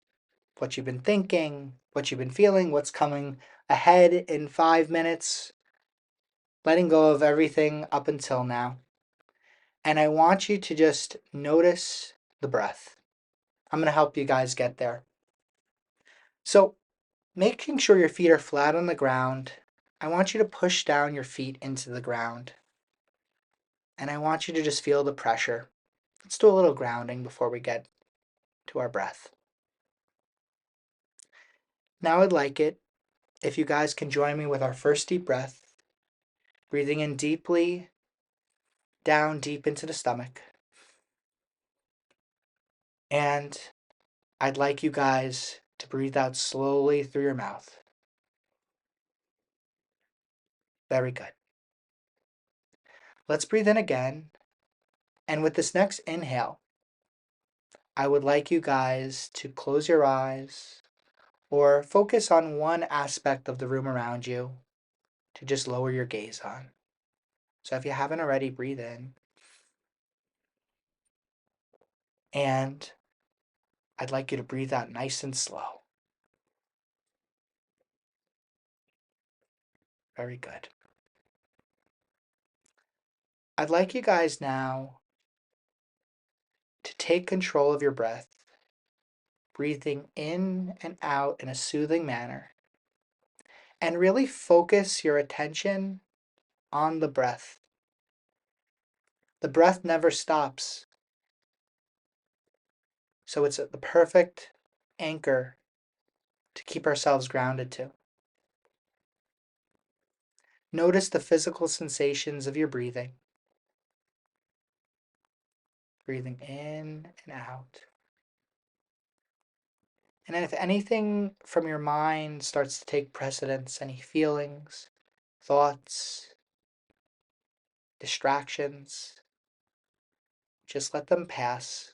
what you've been thinking, what you've been feeling, what's coming ahead in 5 minutes, letting go of everything up until now. And I want you to just notice the breath. I'm going to help you guys get there. So, making sure your feet are flat on the ground, I want you to push down your feet into the ground. And I want you to just feel the pressure. Let's do a little grounding before we get to our breath. Now I'd like it if you guys can join me with our first deep breath, breathing in deeply, down deep into the stomach. And I'd like you guys to breathe out slowly through your mouth. Very good. Let's breathe in again. And with this next inhale, I would like you guys to close your eyes or focus on one aspect of the room around you to just lower your gaze on. So if you haven't already, breathe in. And I'd like you to breathe out nice and slow. Very good. I'd like you guys now to take control of your breath, breathing in and out in a soothing manner, and really focus your attention on the breath. The breath never stops. So it's the perfect anchor to keep ourselves grounded to. Notice the physical sensations of your breathing. Breathing in and out. And if anything from your mind starts to take precedence, any feelings, thoughts, distractions, just let them pass.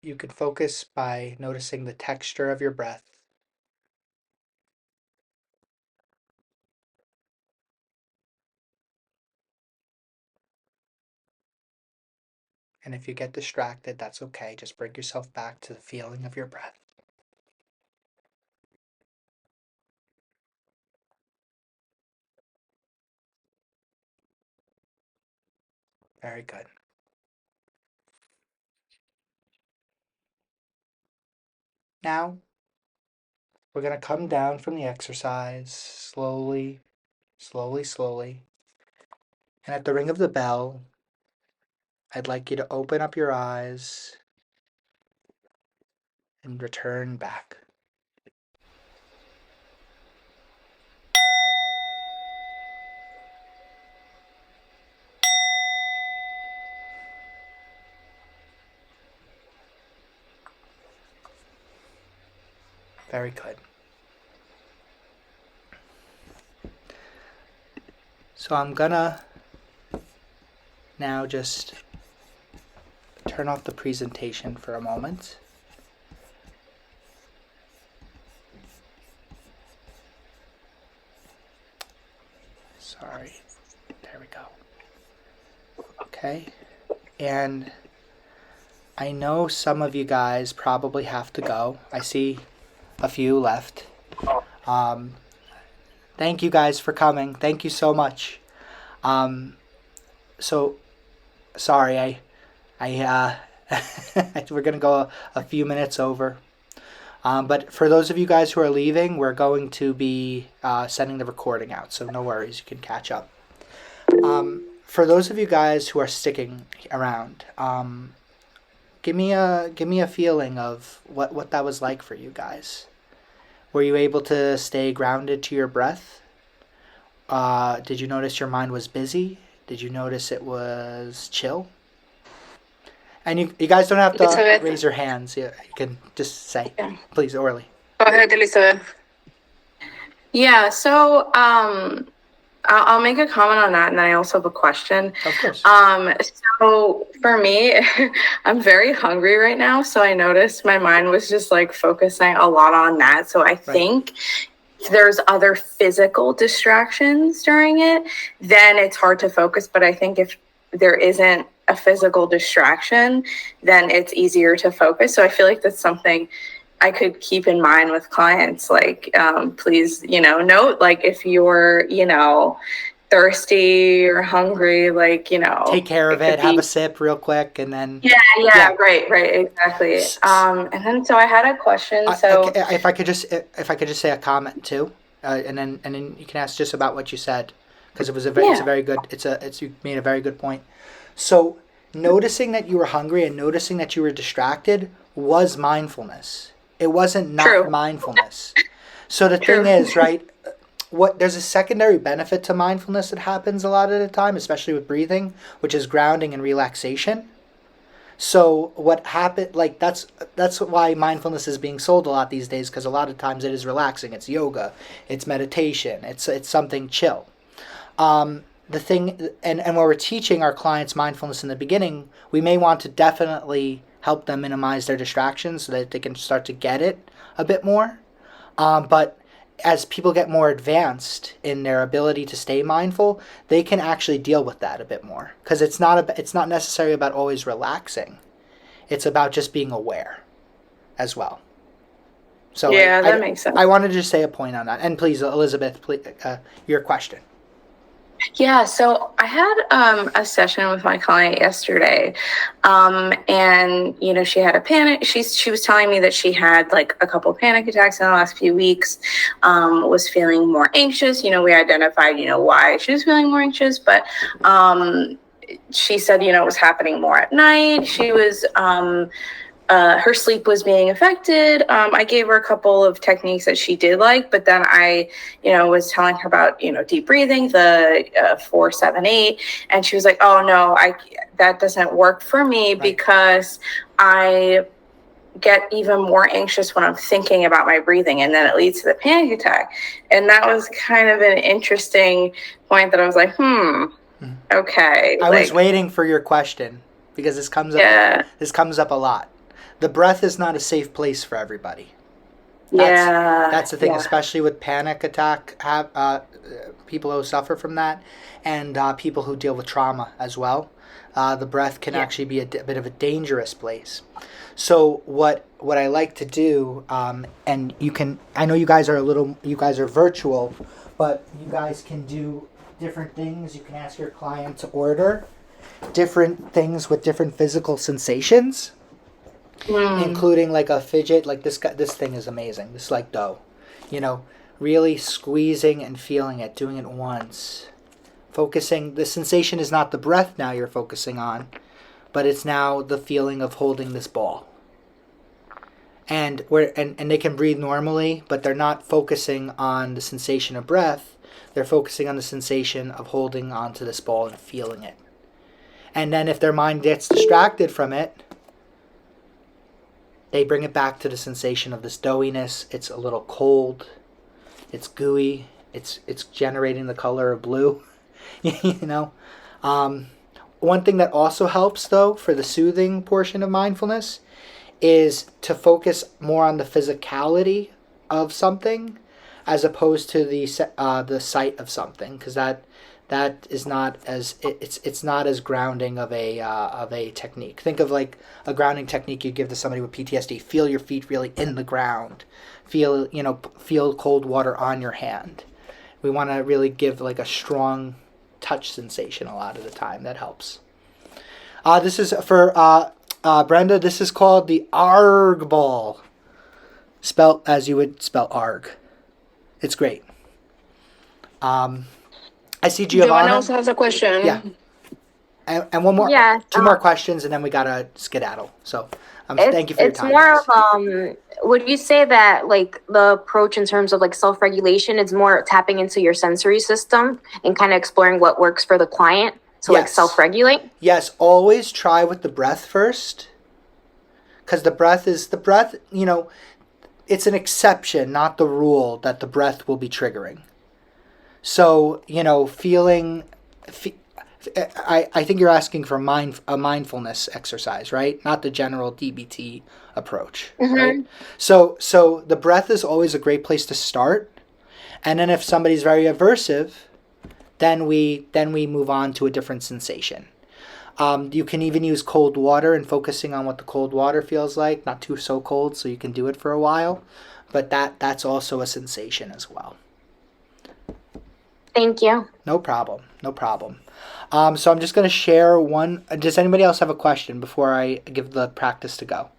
You can focus by noticing the texture of your breath. And if you get distracted, that's okay. Just bring yourself back to the feeling of your breath. Very good. Now, we're going to come down from the exercise slowly, slowly, slowly. And at the ring of the bell, I'd like you to open up your eyes and return back. Very good. So I'm gonna now just turn off the presentation for a moment. Sorry. There we go. Okay. And I know some of you guys probably have to go. I see a few left. Thank you guys for coming. Thank you so much. So sorry, we're gonna go a few minutes over. But for those of you guys who are leaving, we're going to be sending the recording out, so no worries, you can catch up. For those of you guys who are sticking around, give me a feeling of what that was like for you guys. Were you able to stay grounded to your breath? Did you notice your mind was busy? Did you notice it was chill? And you guys don't have to Elizabeth. raise your hands. You can just say, Yeah. please, Orly. Go ahead, Elizabeth. Yeah, so I'll make a comment on that, and then I also have a question. Of course. So for me, I'm very hungry right now, so I noticed my mind was just like focusing a lot on that. So I think if there's other physical distractions during it, then it's hard to focus. But I think if there isn't a physical distraction, then it's easier to focus. So I feel like that's something I could keep in mind with clients. Like, please, note, like if you're, thirsty or hungry, like, take care of could it, have be- a sip real quick, and then yeah, right, exactly. And then so I had a question. So if I could just say a comment too, and then you can ask just about what you said, because it's a very good you made a very good point. So noticing that you were hungry and noticing that you were distracted was mindfulness. It wasn't not True. mindfulness. So the True. thing is, right, there's a secondary benefit to mindfulness that happens a lot of the time, especially with breathing, which is grounding and relaxation. So what happened, like that's why mindfulness is being sold a lot these days, because a lot of times it is relaxing. It's yoga, it's meditation, it's something chill. The thing, and when we're teaching our clients mindfulness in the beginning, we may want to definitely help them minimize their distractions so that they can start to get it a bit more. But as people get more advanced in their ability to stay mindful, they can actually deal with that a bit more, because it's not necessarily about always relaxing. It's about just being aware as well. So yeah, that makes sense. I wanted to just say a point on that. And please, Elizabeth, your question. Yeah, so I had a session with my client yesterday, and she had a panic. She was telling me that she had like a couple panic attacks in the last few weeks. Was feeling more anxious. We identified why she was feeling more anxious, but she said it was happening more at night. She was her sleep was being affected. I gave her a couple of techniques that she did like, but then I, was telling her about, deep breathing, the 4-7-8, and she was like, "Oh no, that doesn't work for me because I get even more anxious when I'm thinking about my breathing, and then it leads to the panic attack." And that was kind of an interesting point that I was like, okay. I was waiting for your question, because this comes up. Yeah. This comes up a lot. The breath is not a safe place for everybody. That's the thing, especially with panic attack, people who suffer from that, and people who deal with trauma as well. The breath can actually be a bit of a dangerous place. So what I like to do, and I know you guys are virtual, but you guys can do different things. You can ask your client to order different things with different physical sensations. Including like a fidget, like this thing is amazing. This is like dough, really squeezing and feeling it, doing it once, focusing. The sensation is not the breath now you're focusing on, but it's now the feeling of holding this ball. And they can breathe normally, but they're not focusing on the sensation of breath. They're focusing on the sensation of holding onto this ball and feeling it. And then if their mind gets distracted from it, they bring it back to the sensation of this doughiness. It's a little cold. It's gooey. It's generating the color of blue. One thing that also helps, though, for the soothing portion of mindfulness is to focus more on the physicality of something as opposed to the sight of something, because that is not as it's not as grounding of a technique. Think of like a grounding technique you give to somebody with PTSD. Feel your feet really in the ground. Feel cold water on your hand. We want to really give like a strong touch sensation a lot of the time. That helps. This is for Brenda. This is called the ARG ball, spelt as you would spell ARG. It's great. I see Giovanna. Giovanna also has a question. Yeah. And one more, two more questions, and then we gotta skedaddle. So, thank you for your time. It's more of, would you say that like the approach in terms of like self-regulation is more tapping into your sensory system and kind of exploring what works for the client? So like self-regulate? Yes, always try with the breath first. Because the breath, it's an exception, not the rule, that the breath will be triggering. So, I think you're asking for a mindfulness exercise, right? Not the general DBT approach, right? So the breath is always a great place to start. And then if somebody's very aversive, then we move on to a different sensation. You can even use cold water and focusing on what the cold water feels like, not too so cold, so you can do it for a while. But that's also a sensation as well. Thank you. No problem. No problem. So I'm just going to share one. Does anybody else have a question before I give the practice to go?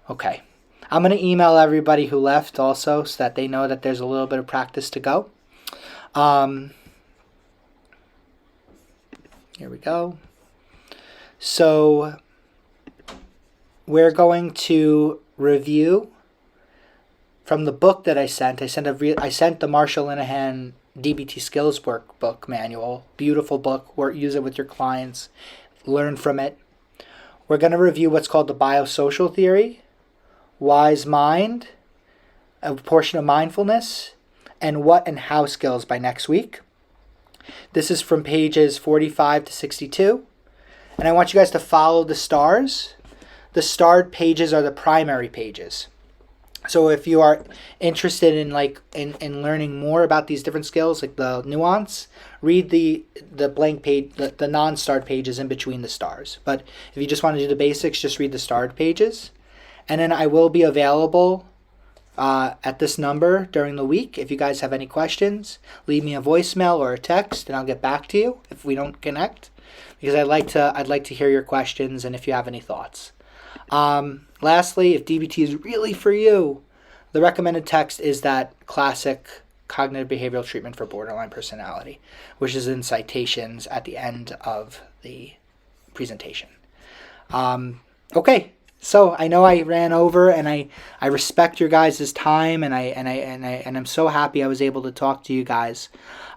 Okay. I'm going to email everybody who left also so that they know that there's a little bit of practice to go. Here we go. So we're going to review from the book that I sent. I sent the Marshall Linehan DBT Skills Workbook Manual. Beautiful book. Use it with your clients. Learn from it. We're going to review what's called the biosocial theory, wise mind, a portion of mindfulness, and what and how skills by next week. This is from pages 45 to 62. And I want you guys to follow the stars. The starred pages are the primary pages. So if you are interested in learning more about these different skills, like the nuance, read the blank page, the non-starred pages in between the stars. But if you just want to do the basics, just read the starred pages. And then I will be available at this number during the week. If you guys have any questions, leave me a voicemail or a text, and I'll get back to you if we don't connect, because I'd like to hear your questions and if you have any thoughts. Lastly, if DBT is really for you, the recommended text is that classic cognitive behavioral treatment for borderline personality, which is in citations at the end of the presentation. Okay, so I know I ran over, and I respect your guys' time, and I'm so happy I was able to talk to you guys.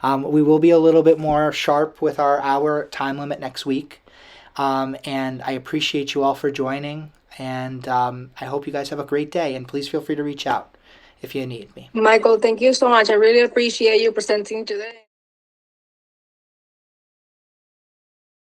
We will be a little bit more sharp with our hour time limit next week, and I appreciate you all for joining. And I hope you guys have a great day, and please feel free to reach out if you need me. Michael, thank you so much. I really appreciate you presenting today.